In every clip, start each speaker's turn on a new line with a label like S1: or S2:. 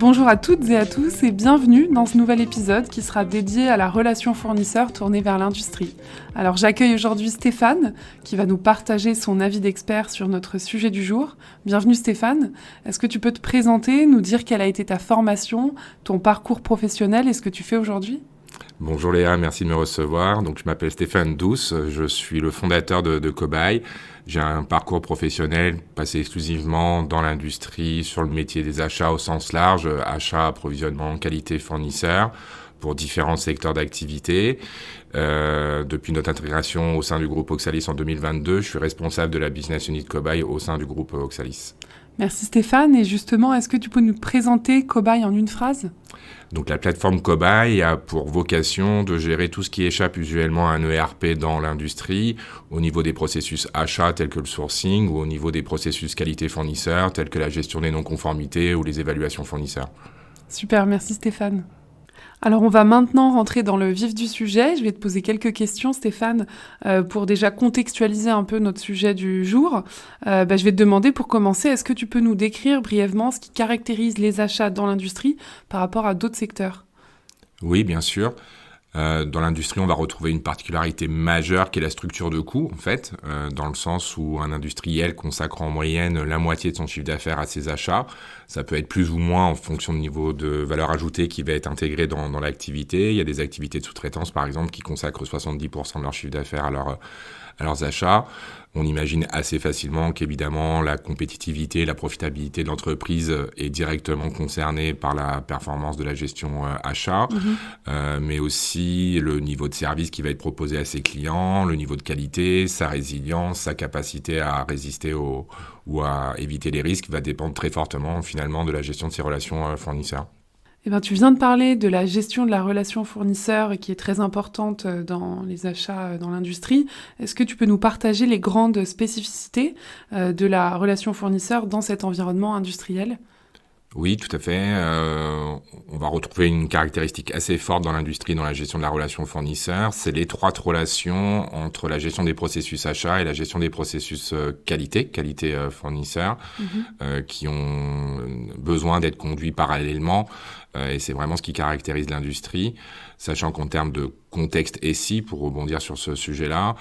S1: Bonjour à toutes et à tous et bienvenue dans ce nouvel épisode qui sera dédié à la relation fournisseur tournée vers l'industrie. Alors j'accueille aujourd'hui Stéphane qui va nous partager son avis d'expert sur notre sujet du jour. Bienvenue Stéphane, est-ce que tu peux te présenter, nous dire quelle a été ta formation, ton parcours professionnel et ce que tu fais aujourd'hui ?
S2: Bonjour Léa, merci de me recevoir. Donc, je m'appelle Stéphane Douce, je suis le fondateur de Cobaye. J'ai un parcours professionnel passé exclusivement dans l'industrie, sur le métier des achats au sens large, achat, approvisionnement, qualité, fournisseur, pour différents secteurs d'activité. Depuis notre intégration au sein du groupe Oxalis en 2022, je suis responsable de la business unit Cobaye au sein du groupe Oxalis.
S1: Merci Stéphane, et justement, est-ce que tu peux nous présenter Cobaye en une phrase ?
S2: Donc la plateforme Cobaye a pour vocation de gérer tout ce qui échappe usuellement à un ERP dans l'industrie, au niveau des processus achats tels que le sourcing ou au niveau des processus qualité fournisseur tels que la gestion des non-conformités ou les évaluations fournisseurs.
S1: Super, merci Stéphane. Alors on va maintenant rentrer dans le vif du sujet. Je vais te poser quelques questions Stéphane pour déjà contextualiser un peu notre sujet du jour. Je vais te demander pour commencer, est-ce que tu peux nous décrire brièvement ce qui caractérise les achats dans l'industrie par rapport à d'autres secteurs ?
S2: Oui, bien sûr. Dans l'industrie, on va retrouver une particularité majeure qui est la structure de coût, en fait, dans le sens où un industriel consacre en moyenne la moitié de son chiffre d'affaires à ses achats. Ça peut être plus ou moins en fonction du niveau de valeur ajoutée qui va être intégré dans l'activité. Il y a des activités de sous-traitance, par exemple, qui consacrent 70% de leur chiffre d'affaires à leurs achats. On imagine assez facilement qu'évidemment la compétitivité, la profitabilité de l'entreprise est directement concernée par la performance de la gestion achat, mais aussi le niveau de service qui va être proposé à ses clients, le niveau de qualité, sa résilience, sa capacité à résister ou à éviter les risques va dépendre très fortement finalement de la gestion de ses relations fournisseurs.
S1: Tu viens de parler de la gestion de la relation fournisseur qui est très importante dans les achats dans l'industrie. Est-ce que tu peux nous partager les grandes spécificités de la relation fournisseur dans cet environnement industriel ?
S2: Oui, tout à fait. On va retrouver une caractéristique assez forte dans l'industrie, dans la gestion de la relation fournisseur. C'est l'étroite relation entre la gestion des processus achats et la gestion des processus qualité fournisseur, qui ont besoin d'être conduits parallèlement. Et c'est vraiment ce qui caractérise l'industrie, sachant qu'en termes de contexte SI, pour rebondir sur ce sujet-là,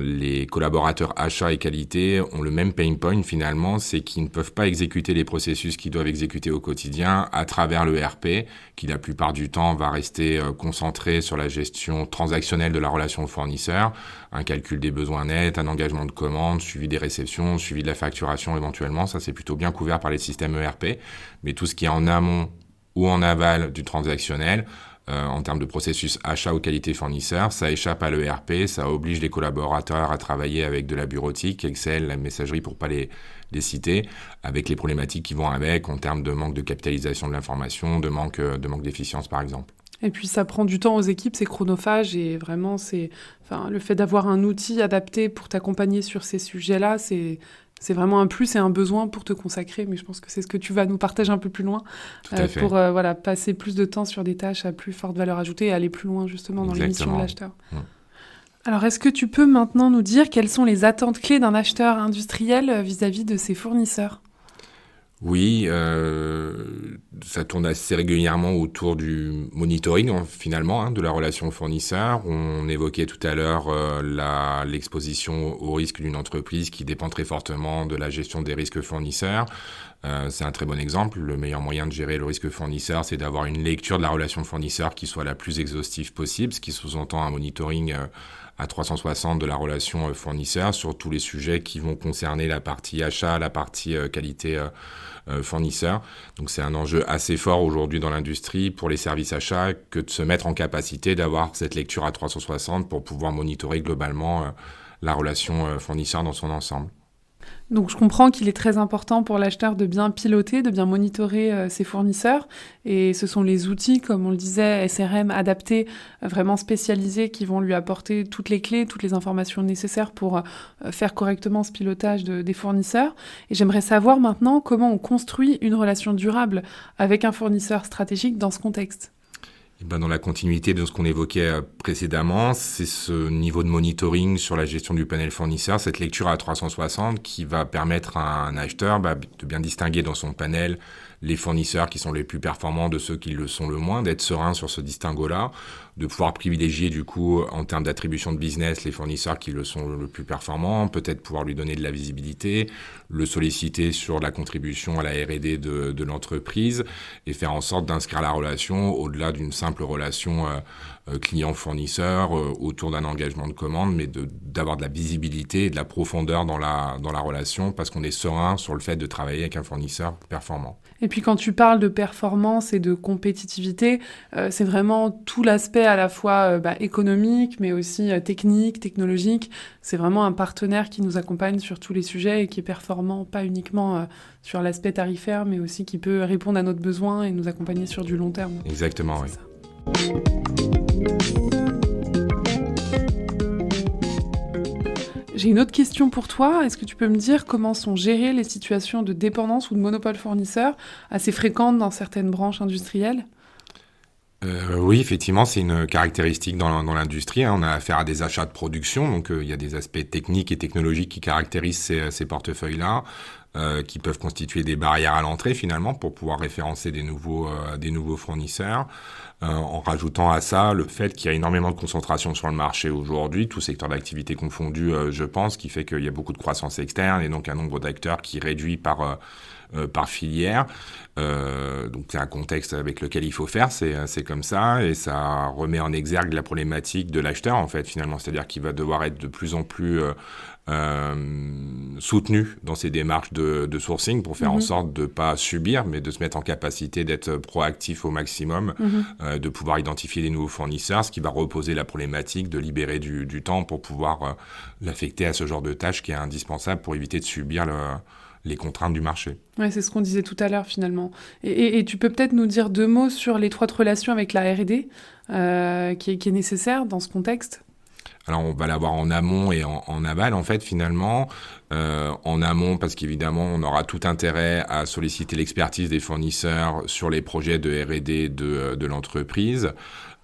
S2: les collaborateurs achats et qualité ont le même pain point finalement, c'est qu'ils ne peuvent pas exécuter les processus qu'ils doivent exécuter au quotidien à travers le ERP, qui la plupart du temps va rester concentré sur la gestion transactionnelle de la relation fournisseur, un calcul des besoins nets, un engagement de commande, suivi des réceptions, suivi de la facturation éventuellement, ça c'est plutôt bien couvert par les systèmes ERP, mais tout ce qui est en amont ou en aval du transactionnel, en termes de processus achat ou qualité fournisseur, ça échappe à l'ERP, ça oblige les collaborateurs à travailler avec de la bureautique, Excel, la messagerie pour pas les citer, avec les problématiques qui vont avec en termes de manque de capitalisation de l'information, de manque d'efficience par exemple.
S1: Et puis ça prend du temps aux équipes, c'est chronophage et vraiment le fait d'avoir un outil adapté pour t'accompagner sur ces sujets-là, c'est vraiment un plus et un besoin pour te consacrer, mais je pense que c'est ce que tu vas nous partager un peu plus loin pour passer plus de temps sur des tâches à plus forte valeur ajoutée et aller plus loin justement dans les missions de l'acheteur. Alors, est-ce que tu peux maintenant nous dire quelles sont les attentes clés d'un acheteur industriel vis-à-vis de ses fournisseurs ?
S2: Oui, ça tourne assez régulièrement autour du monitoring finalement de la relation fournisseur. On évoquait tout à l'heure l'exposition au risque d'une entreprise qui dépend très fortement de la gestion des risques fournisseurs. C'est un très bon exemple. Le meilleur moyen de gérer le risque fournisseur, c'est d'avoir une lecture de la relation fournisseur qui soit la plus exhaustive possible, ce qui sous-entend un monitoring à 360 de la relation fournisseur sur tous les sujets qui vont concerner la partie achat, la partie qualité fournisseur. Donc c'est un enjeu assez fort aujourd'hui dans l'industrie pour les services achats que de se mettre en capacité d'avoir cette lecture à 360 pour pouvoir monitorer globalement la relation fournisseur dans son ensemble.
S1: Donc je comprends qu'il est très important pour l'acheteur de bien piloter, de bien monitorer ses fournisseurs. Et ce sont les outils, comme on le disait, SRM adaptés, vraiment spécialisés, qui vont lui apporter toutes les clés, toutes les informations nécessaires pour faire correctement ce pilotage des fournisseurs. Et j'aimerais savoir maintenant comment on construit une relation durable avec un fournisseur stratégique dans ce contexte.
S2: Dans la continuité de ce qu'on évoquait précédemment, c'est ce niveau de monitoring sur la gestion du panel fournisseur, cette lecture à 360 qui va permettre à un acheteur de bien distinguer dans son panel les fournisseurs qui sont les plus performants de ceux qui le sont le moins, d'être serein sur ce distinguo-là, de pouvoir privilégier du coup en termes d'attribution de business les fournisseurs qui le sont le plus performants, peut-être pouvoir lui donner de la visibilité, le solliciter sur la contribution à la R&D de l'entreprise et faire en sorte d'inscrire la relation au-delà d'une simple relation client-fournisseur autour d'un engagement de commande, mais d'avoir de la visibilité et de la profondeur dans la relation parce qu'on est serein sur le fait de travailler avec un fournisseur performant.
S1: Et puis quand tu parles de performance et de compétitivité, c'est vraiment tout l'aspect à la fois économique, mais aussi technique, technologique. C'est vraiment un partenaire qui nous accompagne sur tous les sujets et qui est performant, pas uniquement sur l'aspect tarifaire, mais aussi qui peut répondre à notre besoin et nous accompagner sur du long terme.
S2: Exactement, oui.
S1: J'ai une autre question pour toi. Est-ce que tu peux me dire comment sont gérées les situations de dépendance ou de monopole fournisseur assez fréquentes dans certaines branches industrielles ?
S2: Oui, effectivement, c'est une caractéristique dans l'industrie. On a affaire à des achats de production, donc il y a des aspects techniques et technologiques qui caractérisent ces portefeuilles-là, qui peuvent constituer des barrières à l'entrée finalement pour pouvoir référencer des nouveaux fournisseurs. En rajoutant à ça le fait qu'il y a énormément de concentration sur le marché aujourd'hui, tout secteur d'activité confondu, je pense, qui fait qu'il y a beaucoup de croissance externe et donc un nombre d'acteurs qui réduit par filière. Donc c'est un contexte avec lequel il faut faire, c'est comme ça, et ça remet en exergue la problématique de l'acheteur en fait finalement, c'est-à-dire qu'il va devoir être de plus en plus soutenu dans ses démarches de sourcing pour faire en sorte de pas subir, mais de se mettre en capacité d'être proactif au maximum, de pouvoir identifier des nouveaux fournisseurs, ce qui va reposer la problématique de libérer du temps pour pouvoir l'affecter à ce genre de tâches qui est indispensable pour éviter de subir les contraintes du marché.
S1: Ouais, c'est ce qu'on disait tout à l'heure finalement. Et tu peux peut-être nous dire 2 mots sur l'étroite relation avec la R&D qui est nécessaire dans ce contexte ?
S2: Alors on va l'avoir en amont et en aval en fait finalement. En amont parce qu'évidemment on aura tout intérêt à solliciter l'expertise des fournisseurs sur les projets de R&D de l'entreprise.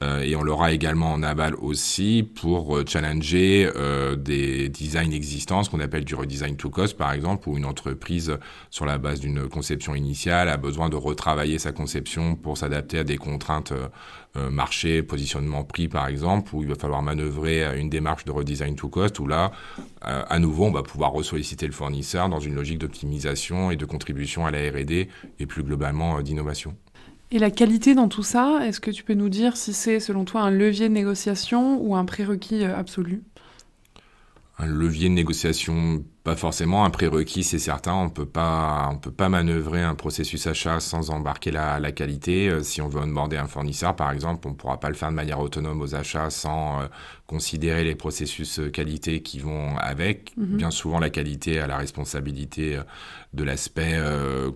S2: Et on l'aura également en aval aussi pour challenger des designs existants, ce qu'on appelle du redesign to cost par exemple, où une entreprise sur la base d'une conception initiale a besoin de retravailler sa conception pour s'adapter à des contraintes marché, positionnement prix par exemple, où il va falloir manœuvrer une démarche de redesign to cost, où là, à nouveau, on va pouvoir ressolliciter le fournisseur dans une logique d'optimisation et de contribution à la R&D et plus globalement d'innovation.
S1: Et la qualité dans tout ça, est-ce que tu peux nous dire si c'est selon toi un levier de négociation ou un prérequis absolu ?
S2: Un levier de négociation, pas forcément. Un prérequis, c'est certain. On peut pas manœuvrer un processus achat sans embarquer la qualité. Si on veut onboarder un fournisseur, par exemple, on pourra pas le faire de manière autonome aux achats sans considérer les processus qualité qui vont avec. Bien souvent, la qualité a la responsabilité de l'aspect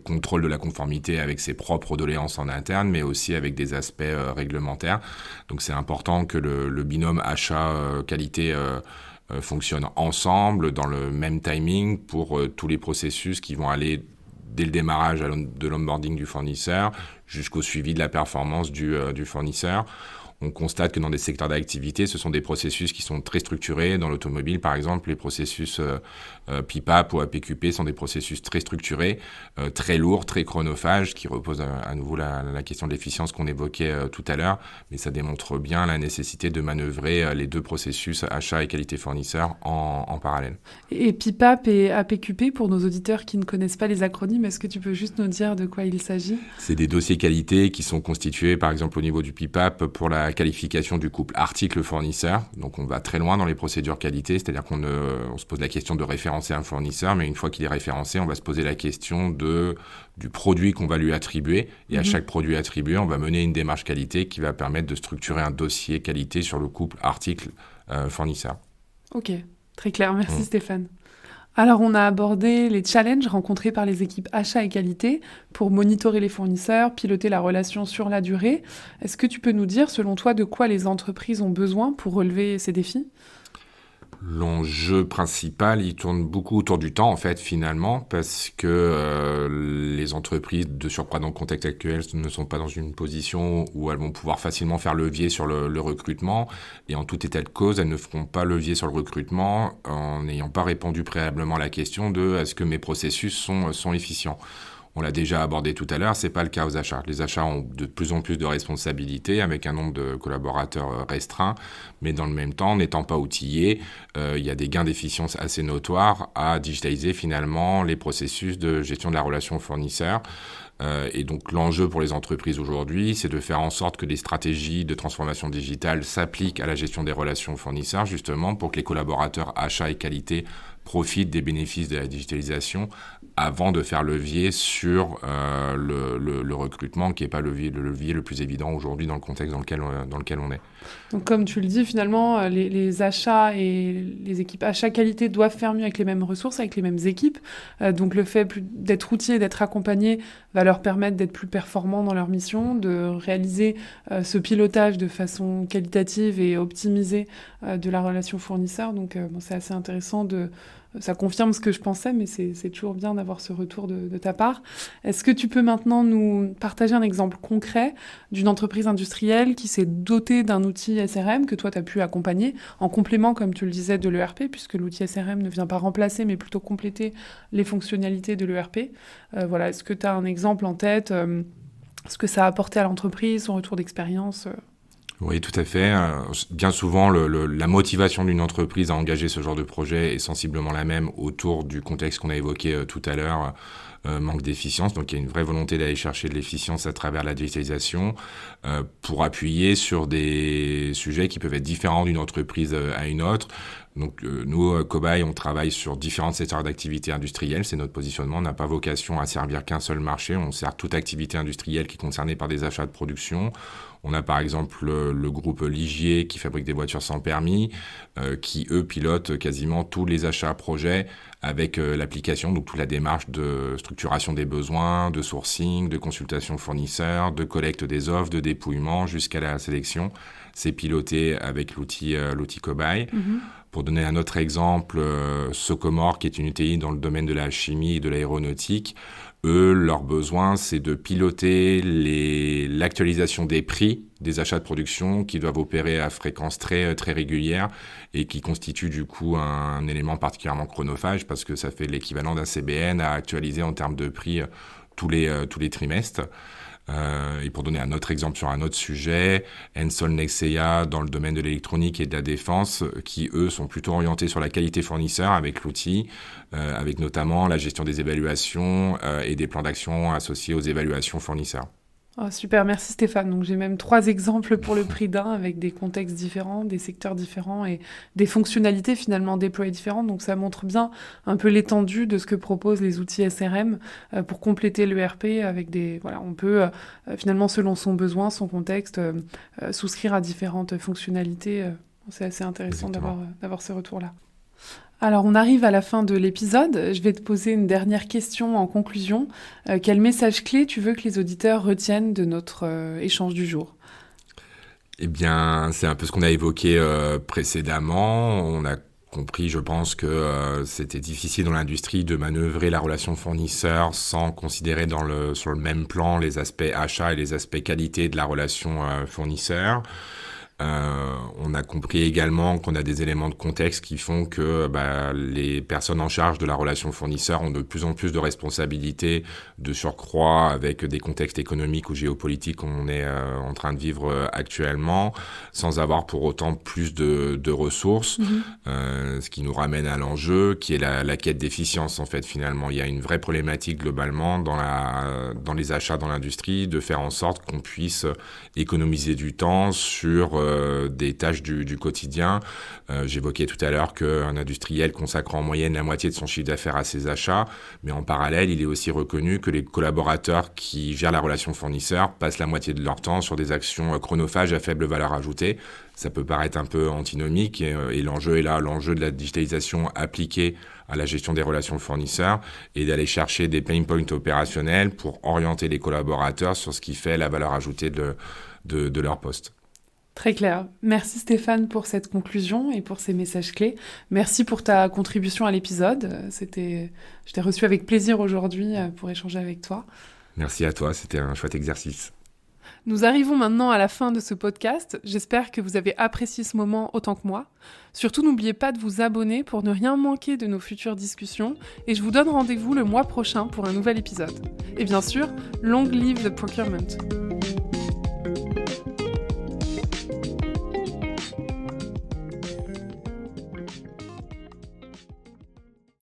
S2: contrôle de la conformité avec ses propres doléances en interne, mais aussi avec des aspects réglementaires. Donc, c'est important que le binôme achat-qualité fonctionnent ensemble dans le même timing pour tous les processus qui vont aller dès le démarrage de l'onboarding du fournisseur jusqu'au suivi de la performance du fournisseur. On constate que dans des secteurs d'activité, ce sont des processus qui sont très structurés. Dans l'automobile, par exemple, les processus PIPAP ou APQP sont des processus très structurés, très lourds, très chronophages, qui reposent à nouveau la question de l'efficience qu'on évoquait tout à l'heure. Mais ça démontre bien la nécessité de manœuvrer les deux processus, achat et qualité fournisseur, en parallèle.
S1: Et PIPAP et APQP, pour nos auditeurs qui ne connaissent pas les acronymes, est-ce que tu peux juste nous dire de quoi il s'agit ?
S2: C'est des dossiers qualité qui sont constitués, par exemple, au niveau du PIPAP pour la qualification du couple article-fournisseur. Donc on va très loin dans les procédures qualité, c'est-à-dire qu'on se pose la question de référencer un fournisseur, mais une fois qu'il est référencé, on va se poser la question du produit qu'on va lui attribuer. Et à chaque produit attribué, on va mener une démarche qualité qui va permettre de structurer un dossier qualité sur le couple article-fournisseur.
S1: Ok, très clair. Merci Stéphane. Alors, on a abordé les challenges rencontrés par les équipes achats et qualité pour monitorer les fournisseurs, piloter la relation sur la durée. Est-ce que tu peux nous dire, selon toi, de quoi les entreprises ont besoin pour relever ces défis ?
S2: L'enjeu principal, il tourne beaucoup autour du temps, en fait, finalement, parce que les entreprises, de surcroît dans le contexte actuel, ne sont pas dans une position où elles vont pouvoir facilement faire levier sur le recrutement. Et en tout état de cause, elles ne feront pas levier sur le recrutement en n'ayant pas répondu préalablement à la question de « est-ce que mes processus sont efficients ?» On l'a déjà abordé tout à l'heure, c'est pas le cas aux achats. Les achats ont de plus en plus de responsabilités avec un nombre de collaborateurs restreint, mais dans le même temps, n'étant pas outillés, il y a des gains d'efficience assez notoires à digitaliser finalement les processus de gestion de la relation fournisseur. Et donc l'enjeu pour les entreprises aujourd'hui, c'est de faire en sorte que des stratégies de transformation digitale s'appliquent à la gestion des relations fournisseurs, justement pour que les collaborateurs achats et qualité profitent des bénéfices de la digitalisation avant de faire levier sur le recrutement, qui n'est pas le levier le plus évident aujourd'hui dans le contexte dans lequel on est.
S1: Donc comme tu le dis, finalement, les achats et les équipes achats qualité doivent faire mieux avec les mêmes ressources, avec les mêmes équipes. Donc le fait d'être outillés, d'être accompagnés va leur permettre d'être plus performants dans leur mission, de réaliser ce pilotage de façon qualitative et optimisée de la relation fournisseur. Donc c'est assez intéressant ça confirme ce que je pensais, mais c'est toujours bien d'avoir ce retour de ta part. Est-ce que tu peux maintenant nous partager un exemple concret d'une entreprise industrielle qui s'est dotée d'un outil SRM que toi, tu as pu accompagner, en complément, comme tu le disais, de l'ERP, puisque l'outil SRM ne vient pas remplacer, mais plutôt compléter les fonctionnalités de l'ERP. Voilà, est-ce que tu as un exemple en tête ce que ça a apporté à l'entreprise, son retour d'expérience
S2: Oui, tout à fait. Bien souvent, la motivation d'une entreprise à engager ce genre de projet est sensiblement la même autour du contexte qu'on a évoqué tout à l'heure, manque d'efficience. Donc, il y a une vraie volonté d'aller chercher de l'efficience à travers la digitalisation pour appuyer sur des sujets qui peuvent être différents d'une entreprise à une autre. Donc, nous, Cobaye, on travaille sur différents secteurs d'activité industrielle. C'est notre positionnement. On n'a pas vocation à servir qu'un seul marché. On sert toute activité industrielle qui est concernée par des achats de production. On a par exemple le groupe Ligier qui fabrique des voitures sans permis, qui eux pilotent quasiment tous les achats projets avec l'application, donc toute la démarche de structuration des besoins, de sourcing, de consultation fournisseur, de collecte des offres, de dépouillement jusqu'à la sélection. C'est piloté avec l'outil Cobaye. Mm-hmm. Pour donner un autre exemple, Socomore, qui est une UTI dans le domaine de la chimie et de l'aéronautique, eux, leur besoin, c'est de piloter l'actualisation des prix des achats de production qui doivent opérer à fréquence très régulière et qui constituent du coup un élément particulièrement chronophage parce que ça fait l'équivalent d'un CBN à actualiser en termes de prix tous les trimestres. Et pour donner un autre exemple sur un autre sujet, Ensol Nexeya dans le domaine de l'électronique et de la défense, qui eux sont plutôt orientés sur la qualité fournisseur avec l'outil, avec notamment la gestion des évaluations et des plans d'action associés aux évaluations fournisseurs.
S1: Oh, super, merci Stéphane. Donc j'ai même 3 exemples pour le prix d'un avec des contextes différents, des secteurs différents et des fonctionnalités finalement déployées différentes. Donc ça montre bien un peu l'étendue de ce que proposent les outils SRM pour compléter l'ERP avec on peut finalement selon son besoin, son contexte, souscrire à différentes fonctionnalités. C'est assez intéressant d'avoir ce retour-là. Alors, on arrive à la fin de l'épisode. Je vais te poser une dernière question en conclusion. Quel message clé tu veux que les auditeurs retiennent de notre échange du jour ?
S2: Eh bien, c'est un peu ce qu'on a évoqué précédemment. On a compris, je pense, que c'était difficile dans l'industrie de manœuvrer la relation fournisseur sans considérer sur le même plan les aspects achat et les aspects qualité de la relation fournisseur. On a compris également qu'on a des éléments de contexte qui font que les personnes en charge de la relation fournisseur ont de plus en plus de responsabilités de surcroît avec des contextes économiques ou géopolitiques qu'on est en train de vivre actuellement, sans avoir pour autant plus de ressources, ce qui nous ramène à l'enjeu qui est la quête d'efficience en fait finalement. Il y a une vraie problématique globalement dans les achats dans l'industrie de faire en sorte qu'on puisse économiser du temps sur des tâches du quotidien. J'évoquais tout à l'heure qu'un industriel consacre en moyenne la moitié de son chiffre d'affaires à ses achats, mais en parallèle, il est aussi reconnu que les collaborateurs qui gèrent la relation fournisseur passent la moitié de leur temps sur des actions chronophages à faible valeur ajoutée. Ça peut paraître un peu antinomique et l'enjeu est là, l'enjeu de la digitalisation appliquée à la gestion des relations fournisseurs et d'aller chercher des pain points opérationnels pour orienter les collaborateurs sur ce qui fait la valeur ajoutée de leur poste.
S1: Très clair. Merci Stéphane pour cette conclusion et pour ces messages clés. Merci pour ta contribution à l'épisode. Je t'ai reçu avec plaisir aujourd'hui pour échanger avec toi.
S2: Merci à toi, c'était un chouette exercice.
S1: Nous arrivons maintenant à la fin de ce podcast. J'espère que vous avez apprécié ce moment autant que moi. Surtout, n'oubliez pas de vous abonner pour ne rien manquer de nos futures discussions. Et je vous donne rendez-vous le mois prochain pour un nouvel épisode. Et bien sûr, long live the procurement!